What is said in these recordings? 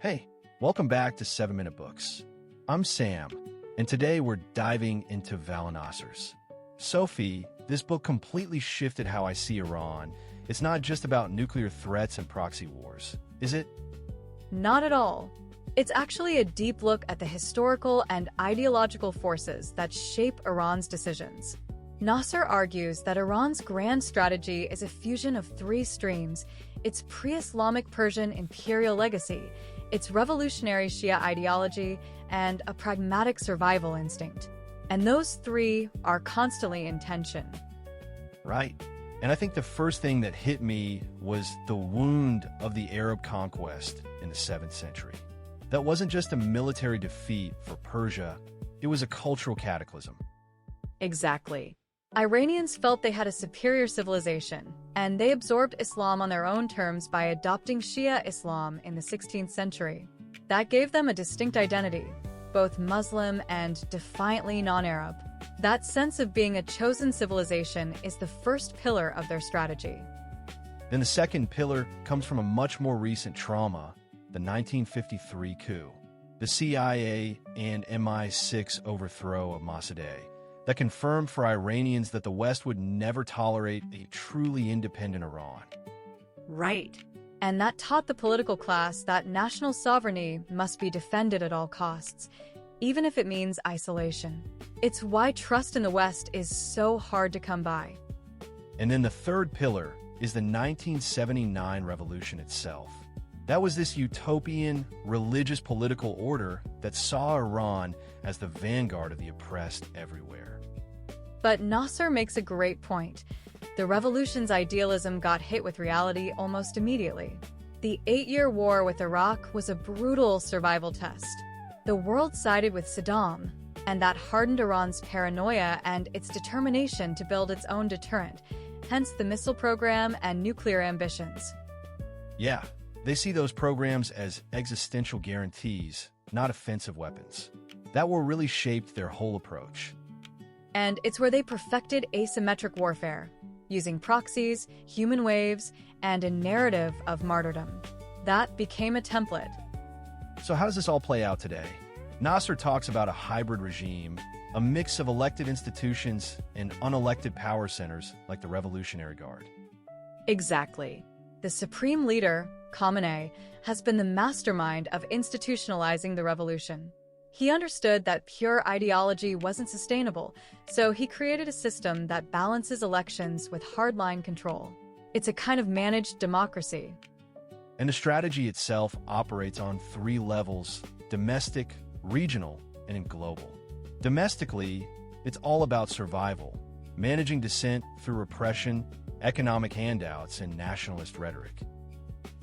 Hey, welcome back to 7-Minute Books. I'm Sam, and today we're diving into Vali Nasr's Sophie. This book completely shifted how I see Iran. It's not just about nuclear threats and proxy wars, is it? Not at all. It's actually a deep look at the historical and ideological forces that shape Iran's decisions. Nasr argues that Iran's grand strategy is a fusion of three streams: its pre-Islamic Persian imperial legacy, its revolutionary Shia ideology, and a pragmatic survival instinct. And those three are constantly in tension. Right. And I think the first thing that hit me was the wound of the Arab conquest in the 7th century. That wasn't just a military defeat for Persia, it was a cultural cataclysm. Exactly. Iranians felt they had a superior civilization, and they absorbed Islam on their own terms by adopting Shia Islam in the 16th century. That gave them a distinct identity, both Muslim and defiantly non-Arab. That sense of being a chosen civilization is the first pillar of their strategy. Then the second pillar comes from a much more recent trauma, the 1953 coup, the CIA and MI6 overthrow of Mossadegh, that confirmed for Iranians that the West would never tolerate a truly independent Iran. Right. And that taught the political class that national sovereignty must be defended at all costs, even if it means isolation. It's why trust in the West is so hard to come by. And then the third pillar is the 1979 revolution itself. That was this utopian, religious political order that saw Iran as the vanguard of the oppressed everywhere. But Nasr makes a great point. The revolution's idealism got hit with reality almost immediately. The 8-year war with Iraq was a brutal survival test. The world sided with Saddam, and that hardened Iran's paranoia and its determination to build its own deterrent, hence the missile program and nuclear ambitions. Yeah, they see those programs as existential guarantees, not offensive weapons. That war really shaped their whole approach. And it's where they perfected asymmetric warfare, using proxies, human waves, and a narrative of martyrdom. That became a template. So how does this all play out today? Nasr talks about a hybrid regime, a mix of elected institutions and unelected power centers like the Revolutionary Guard. Exactly. The supreme leader, Khamenei, has been the mastermind of institutionalizing the revolution. He understood that pure ideology wasn't sustainable, so he created a system that balances elections with hardline control. It's a kind of managed democracy. And the strategy itself operates on 3 levels: domestic, regional, and global. Domestically, it's all about survival, managing dissent through repression, economic handouts, and nationalist rhetoric.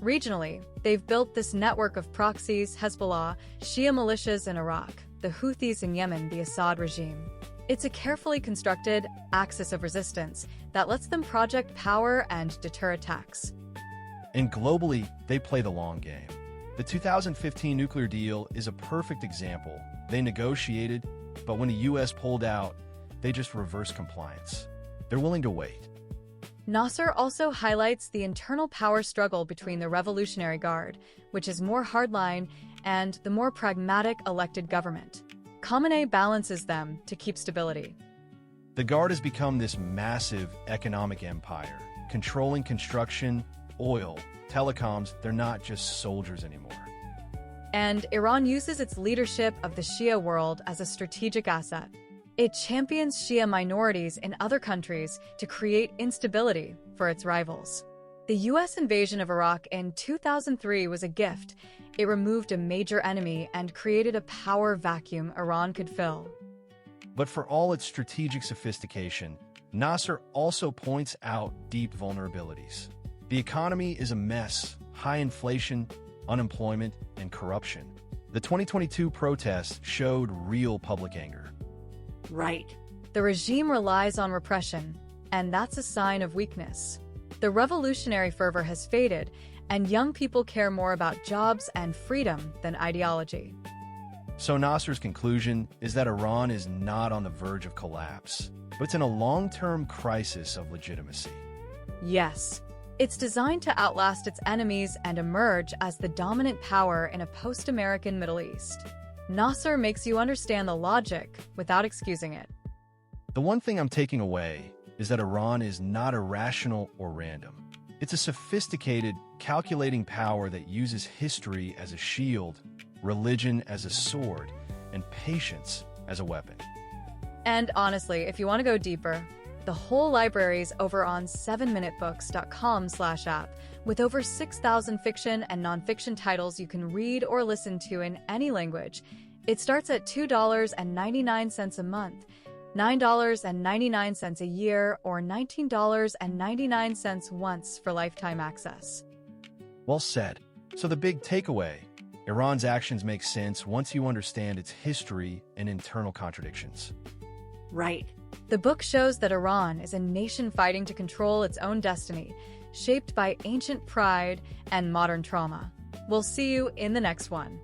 Regionally, they've built this network of proxies: Hezbollah, Shia militias in Iraq, the Houthis in Yemen, the Assad regime. It's a carefully constructed axis of resistance that lets them project power and deter attacks. And globally, they play the long game. The 2015 nuclear deal is a perfect example. They negotiated, but when the US pulled out, they just reversed compliance. They're willing to wait. Nasr also highlights the internal power struggle between the Revolutionary Guard, which is more hardline, and the more pragmatic elected government. Khamenei balances them to keep stability. The Guard has become this massive economic empire, controlling construction, oil, telecoms. They're not just soldiers anymore. And Iran uses its leadership of the Shia world as a strategic asset. It champions Shia minorities in other countries to create instability for its rivals. The US invasion of Iraq in 2003 was a gift. It removed a major enemy and created a power vacuum Iran could fill. But for all its strategic sophistication, Nasr also points out deep vulnerabilities. The economy is a mess: high inflation, unemployment, and corruption. The 2022 protests showed real public anger. Right. The regime relies on repression, and that's a sign of weakness. The revolutionary fervor has faded, and young people care more about jobs and freedom than ideology. So Nasr's conclusion is that Iran is not on the verge of collapse, but it's in a long-term crisis of legitimacy. Yes. It's designed to outlast its enemies and emerge as the dominant power in a post-American Middle East. Nasr makes you understand the logic without excusing it. The one thing I'm taking away is that Iran is not irrational or random. It's a sophisticated, calculating power that uses history as a shield, religion as a sword, and patience as a weapon. And honestly, if you want to go deeper, the whole library's over on 7minutebooks.com/app with over 6,000 fiction and nonfiction titles you can read or listen to in any language. It starts at $2.99 a month, $9.99 a year, or $19.99 once for lifetime access. Well said. So the big takeaway, Iran's actions make sense once you understand its history and internal contradictions. Right. The book shows that Iran is a nation fighting to control its own destiny, shaped by ancient pride and modern trauma. We'll see you in the next one.